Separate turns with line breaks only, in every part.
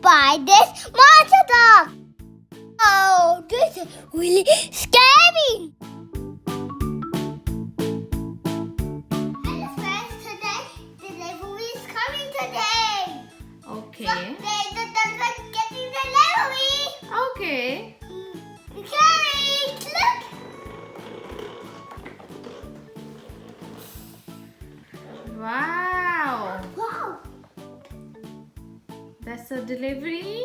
buy this monster truck. Oh, this is really scary. Hello friends, today delivery is coming today.
Okay.
The truck getting delivery.
Okay.
Okay, look.
Wow.
Wow.
That's a delivery.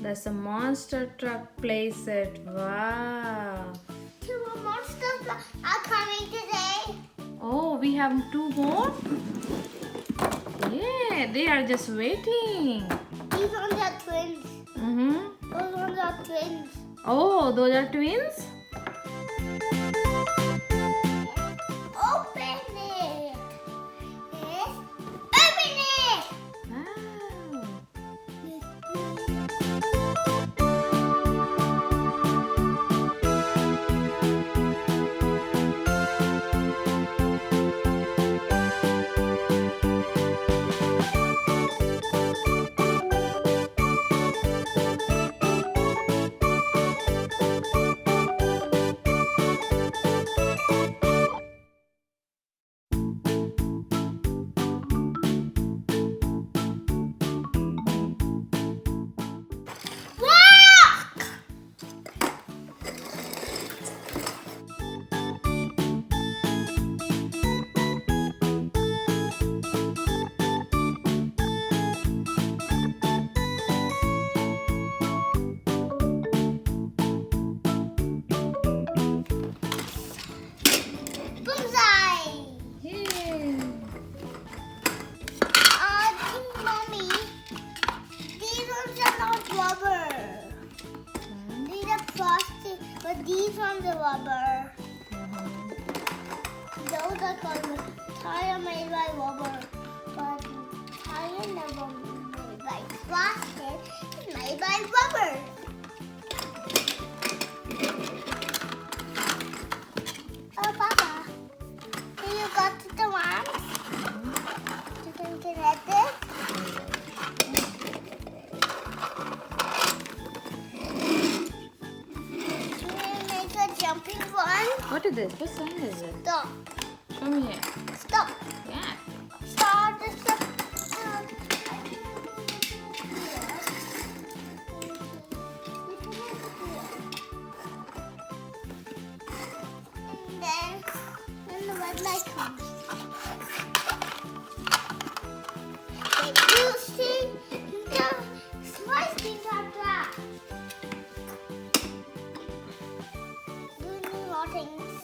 That's a monster truck playset. Wow.
Two monsters are coming today.
Oh, we have two more? Yeah, they are just waiting.
These ones are twins. Those ones are twins.
Oh, those are twins?
Open it. Yes. Open it.
Wow.
These ones are rubber. Those are called tire made by rubber. But tire never made by plastic. It's made by rubber. Oh, Papa. Here you got the ones. You can connect it. Jumping one.
What is this? What sign is it?
Stop.
Show me here.
Stop.
Yeah.
Start the stop. And then the red light comes. You see the spice things are black. Things.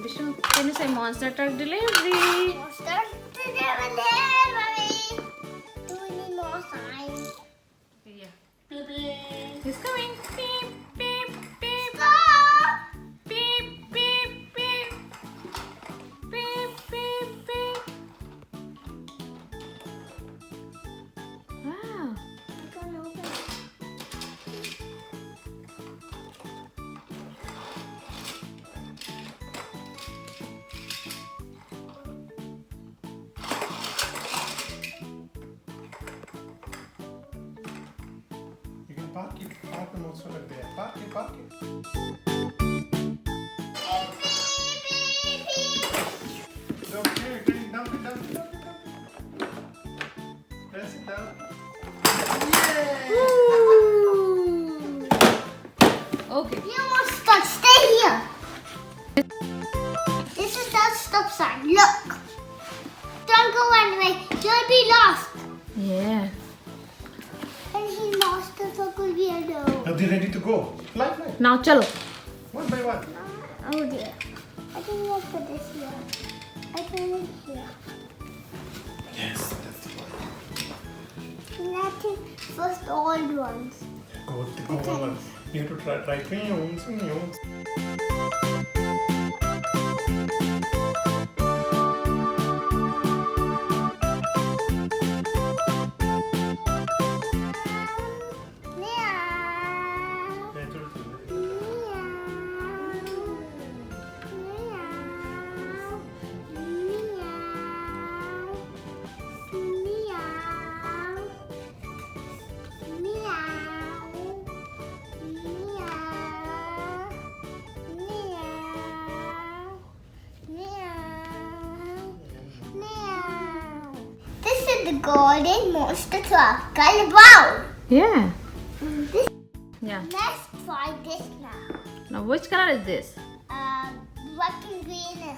Vishnu, can you say monster truck delivery?
Monster delivery. Do we need more signs?
Yeah.
Beep beep.
He's coming. Beep, beep, beep.
Stop.
Beep, beep, beep. Beep, beep, beep. Wow.
I can't open it.
Park them also like that. Park it. It's okay, dump it. Press it down. Yay!
Okay.
You must stay here. This is the stop sign. Look. Don't go anyway. You'll be lost.
Yeah.
And he lost the circle weirdo.
Are they ready to go? Fly.
Now, chalo.
One by one.
Oh dear. I think let's put this here. I put it here.
Yes, that's the one.
And I think first old ones.
Go with the ones. You have to try.
Meow. This is the golden monster truck. Color brown.
Yeah.
This,
Yeah.
let's try this now.
Now, which color is this?
Black and green.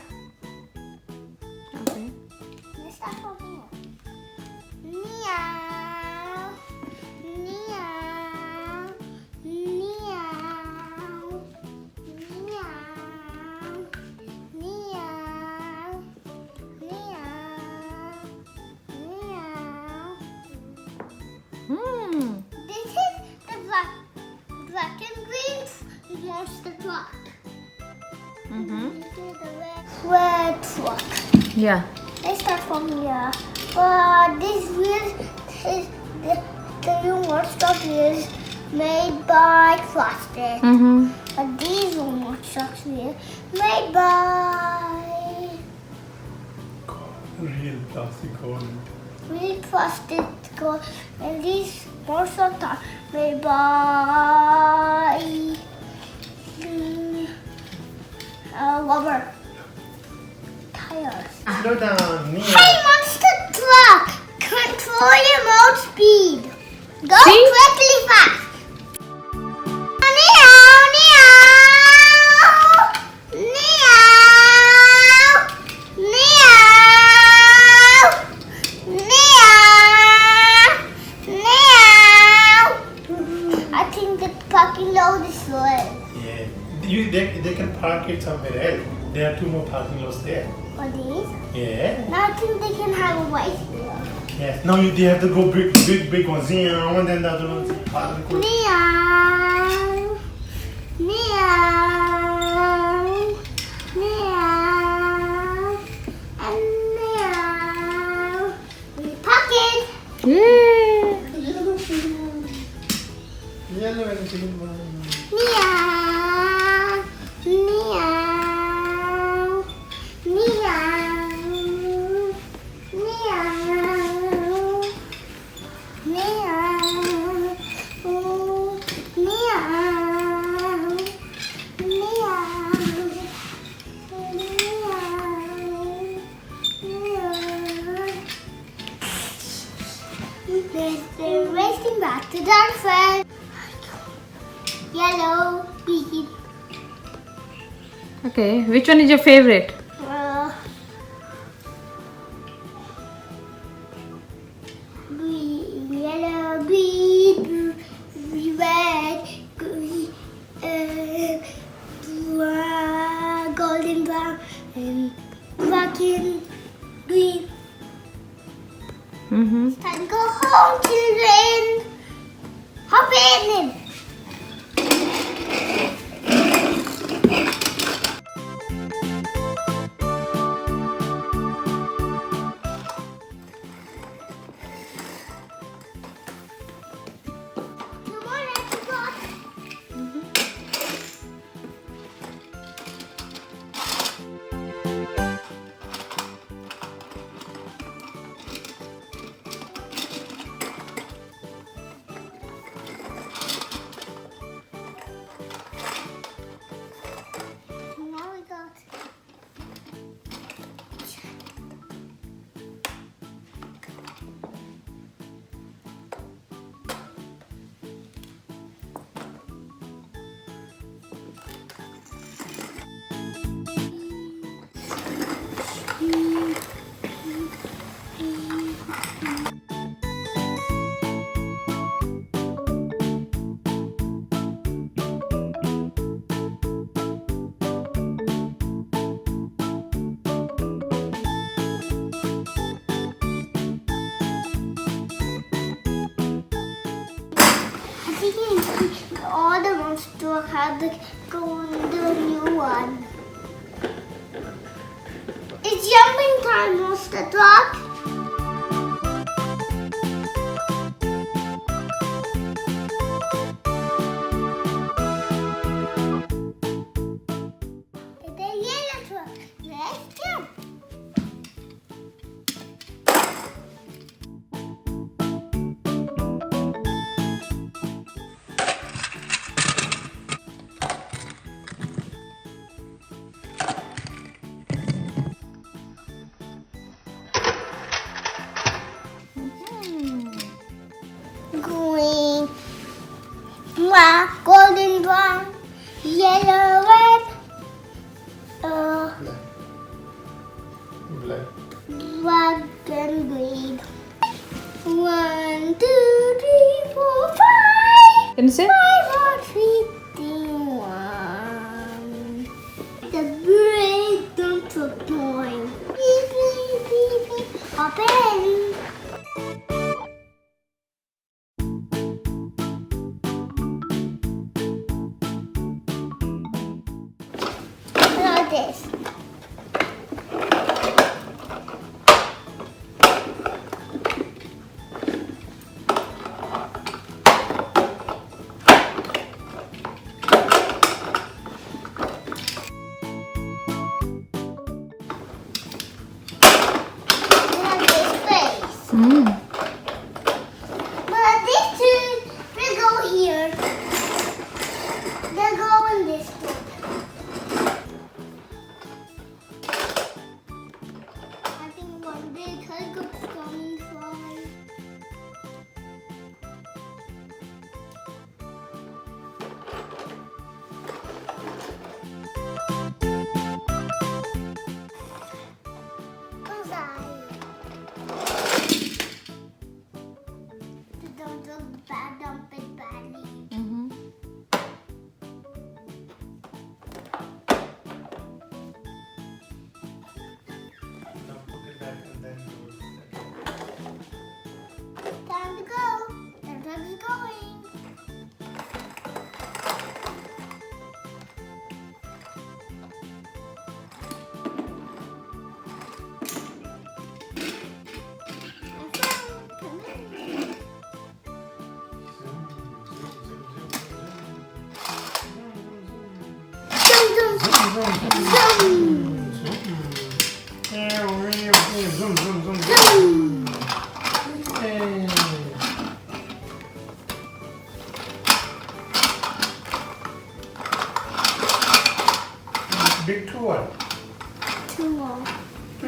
Okay.
Let's start from here. Meow. Meow. Meow. Meow. Meow. Meow. Meow.
Hmm.
This is the black and green monster truck.
Mm-hmm.
This is the red truck.
Yeah.
Let's start from here. This wheel is the new monster wheels made by plastic.
Mm-hmm.
But these are monster wheels made by
Real plastic gold.
real plastic. And these monsters are made by rubber tires.
Slow down, Nia.
Hey, monster truck! Control your mode speed. Go
See?
quickly fast. Meow, meow, meow, meow, meow, meow. I think the parking lot is full.
Yeah. They can park it somewhere else. There are 2 more parking lots there.
Are these?
Yeah.
Now I think they can have a white wheel.
Yes. Now they have to go big ones. Yeah. And then the other ones.
Meow, meow, meow, and meow. We pack it.
Yeah.
Yellow and green one.
Meow, meow, meow, meow, meow, oh, meow, meow, meow, meow. They're racing back to their friend. Yellow, green.
Okay. Which one is your favorite?
Green, yellow, green, red, green, golden brown, and black and green.
Mm-hmm.
Time to go home, children. Hop in. we'll have to go on the new one. It's jumping time, Monster Truck. The yellow truck. Let's jump. Green, black, golden brown, yellow, red,
Black.
black and green. 1, 2, 3, 4, 5.
Can you say?
5, 4, 3, 2, 1. The brake don't look going. Beep, beep, beep, beep. Open. Look at this. But these two, they go here. They go in this book. I think one big helicopter's coming from. Don't look bad, don't be badly.
Now put it back and then do it.
Time to go. The truck is going.
Big two one.
Two more.
Two.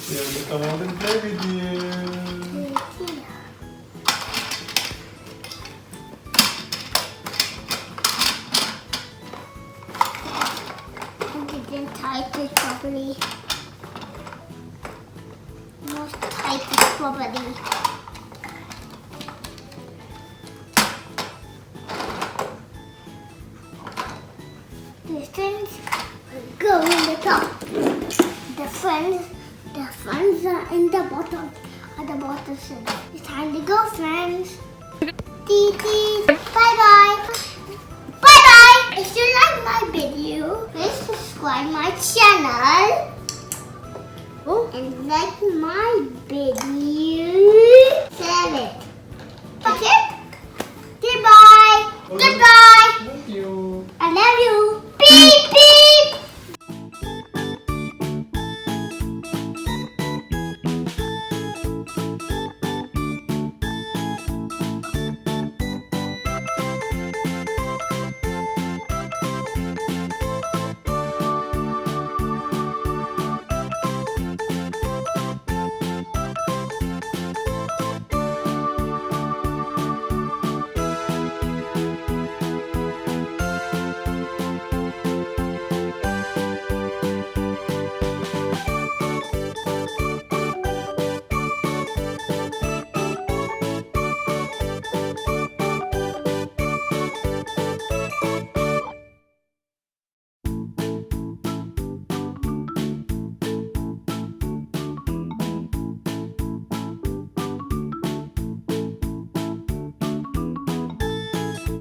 Yeah, we'll come out and play with you.
You didn't type it properly. Must type it properly. The friends go in the top. The friends are in the bottom. At the bottom side. It's time to go, friends. Bye bye. Bye bye. If you like my video, please subscribe my channel. And like my video. Share it. Okay? Goodbye.
Okay.
Goodbye.